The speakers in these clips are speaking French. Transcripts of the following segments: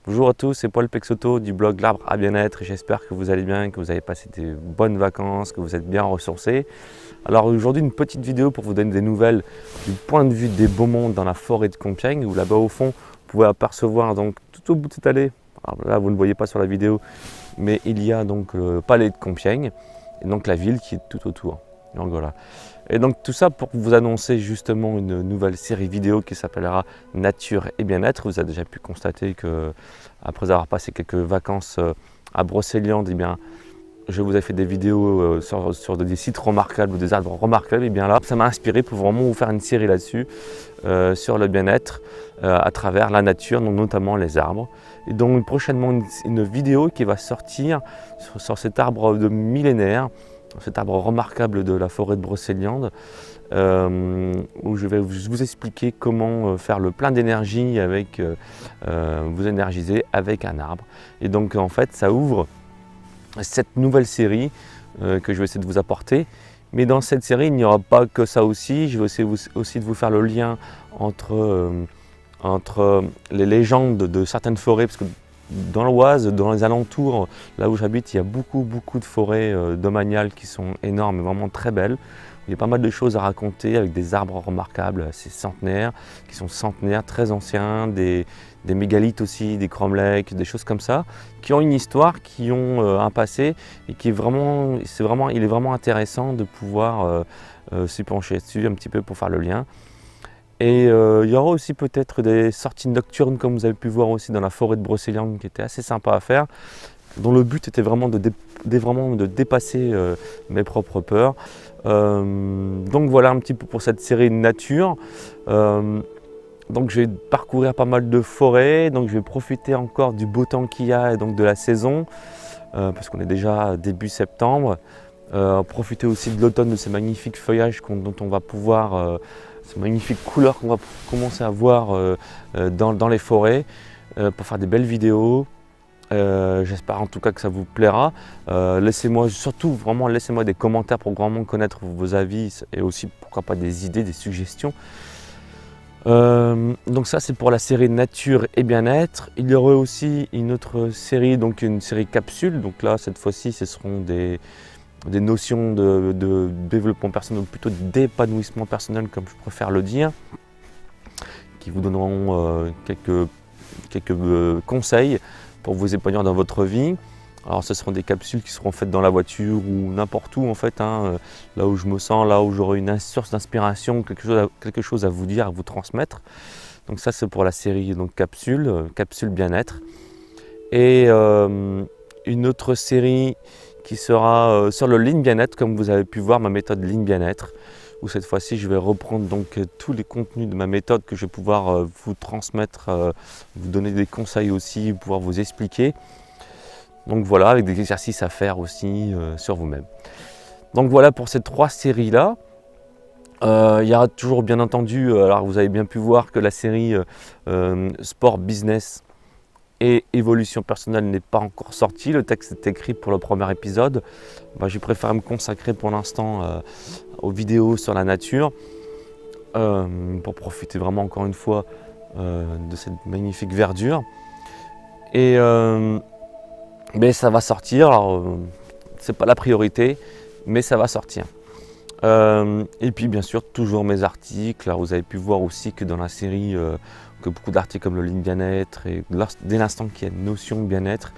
Bonjour à tous, c'est Paul Pexoto du blog L'Arbre à Bien-être. J'espère que vous allez bien, que vous avez passé des bonnes vacances, que vous êtes bien ressourcés. Alors aujourd'hui une petite vidéo pour vous donner des nouvelles du point de vue des beaux mondes dans la forêt de Compiègne, où là-bas au fond vous pouvez apercevoir donc tout au bout de cette allée, alors là vous ne voyez pas sur la vidéo, mais il y a donc le palais de Compiègne et donc la ville qui est tout autour. Donc voilà. Et donc tout ça pour vous annoncer justement une nouvelle série vidéo qui s'appellera Nature et Bien-être. Vous avez déjà pu constater que après avoir passé quelques vacances à Brocéliande, eh bien, je vous ai fait des vidéos sur des sites remarquables ou des arbres remarquables. Et bien là, ça m'a inspiré pour vraiment vous faire une série là-dessus sur le bien-être à travers la nature, donc notamment les arbres. Et donc prochainement une vidéo qui va sortir sur cet arbre de millénaire, cet arbre remarquable de la forêt de Brocéliande, où je vais vous expliquer comment faire le plein d'énergie avec, vous énergiser avec un arbre. Et donc en fait ça ouvre cette nouvelle série que je vais essayer de vous apporter. Mais dans cette série il n'y aura pas que ça aussi, je vais essayer aussi de vous faire le lien entre les légendes de certaines forêts, parce que dans l'Oise, dans les alentours, là où j'habite, il y a beaucoup de forêts domaniales qui sont énormes et vraiment très belles. Il y a pas mal de choses à raconter avec des arbres remarquables, assez centenaires, qui sont centenaires, très anciens, des mégalithes aussi, des cromlechs, des choses comme ça, qui ont une histoire, qui ont un passé et qui est vraiment, il est vraiment intéressant de pouvoir s'y pencher dessus un petit peu pour faire le lien. Et il y aura aussi peut-être des sorties nocturnes comme vous avez pu voir aussi dans la forêt de Brocéliande qui était assez sympa à faire, dont le but était vraiment de dépasser mes propres peurs. Donc voilà un petit peu pour cette série nature. Donc je vais parcourir pas mal de forêts, donc je vais profiter encore du beau temps qu'il y a et donc de la saison, parce qu'on est déjà début septembre. Profiter aussi de l'automne, de ces magnifiques feuillages dont on va pouvoir, ces magnifiques couleurs qu'on va commencer à voir dans les forêts, pour faire des belles vidéos. J'espère en tout cas que ça vous plaira. Laissez-moi surtout vraiment laissez-moi des commentaires pour vraiment connaître vos avis et aussi pourquoi pas des idées, des suggestions. Donc ça c'est pour la série Nature et Bien-être. Il y aura aussi une autre série, donc une série capsule. Donc là cette fois-ci ce seront des notions de développement personnel, ou plutôt d'épanouissement personnel comme je préfère le dire, qui vous donneront quelques conseils pour vous épanouir dans votre vie. Alors ce seront des capsules qui seront faites dans la voiture ou n'importe où en fait, là où je me sens, là où j'aurai une source d'inspiration, quelque chose à vous dire, à vous transmettre. Donc ça c'est pour la série donc capsule bien-être. Et une autre série qui sera sur le Lean Bien-être, comme vous avez pu voir ma méthode Lean Bien-être, où cette fois-ci je vais reprendre donc tous les contenus de ma méthode que je vais pouvoir vous transmettre, vous donner des conseils aussi, pouvoir vous expliquer. Donc voilà, avec des exercices à faire aussi sur vous-même. Donc voilà pour ces trois séries-là. Il y aura toujours bien entendu, alors vous avez bien pu voir que la série Sport Business et évolution personnelle n'est pas encore sortie. Le texte est écrit pour le premier épisode. J'ai préféré me consacrer pour l'instant aux vidéos sur la nature pour profiter vraiment encore une fois de cette magnifique verdure. Et mais ça va sortir. Alors c'est pas la priorité, mais ça va sortir. Et puis bien sûr toujours mes articles. Alors, vous avez pu voir aussi que dans la série que beaucoup d'articles comme le Lean Bien-être, et dès l'instant qu'il y a une notion de bien-être,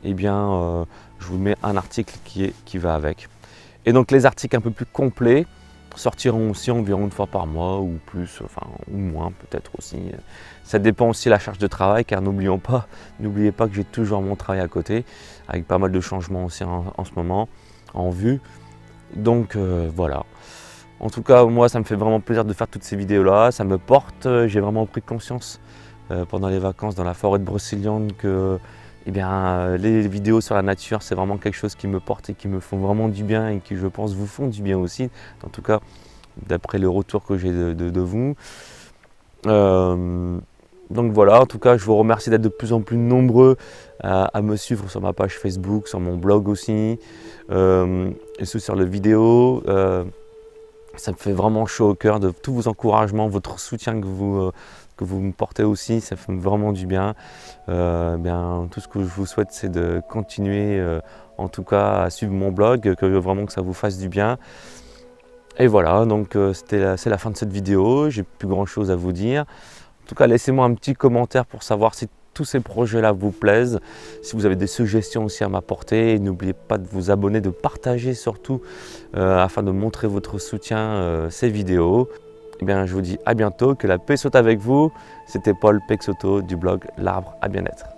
eh bien je vous mets un article qui va avec. Et donc les articles un peu plus complets sortiront aussi environ une fois par mois ou plus, enfin ou moins peut-être aussi. Ça dépend aussi de la charge de travail, car n'oubliez pas que j'ai toujours mon travail à côté, avec pas mal de changements aussi en ce moment en vue. Donc voilà. En tout cas, moi, ça me fait vraiment plaisir de faire toutes ces vidéos-là. Ça me porte. J'ai vraiment pris conscience pendant les vacances dans la forêt de Brocéliande que les vidéos sur la nature, c'est vraiment quelque chose qui me porte et qui me font vraiment du bien et qui, je pense, vous font du bien aussi. En tout cas, d'après le retour que j'ai de vous. Donc voilà, en tout cas, je vous remercie d'être de plus en plus nombreux à me suivre sur ma page Facebook, sur mon blog aussi, et sur les vidéos. Ça me fait vraiment chaud au cœur de tous vos encouragements, votre soutien que vous que vous me portez aussi, ça fait vraiment du bien. Bien, tout ce que je vous souhaite, c'est de continuer en tout cas à suivre mon blog, que vraiment que ça vous fasse du bien. Et voilà, donc c'est la fin de cette vidéo, j'ai plus grand chose à vous dire. En tout cas, laissez-moi un petit commentaire pour savoir si tous ces projets-là vous plaisent, si vous avez des suggestions aussi à m'apporter. N'oubliez pas de vous abonner, de partager surtout, afin de montrer votre soutien ces vidéos. Et bien, je vous dis à bientôt, que la paix soit avec vous. C'était Paul Peixoto du blog L'Arbre à Bien-être.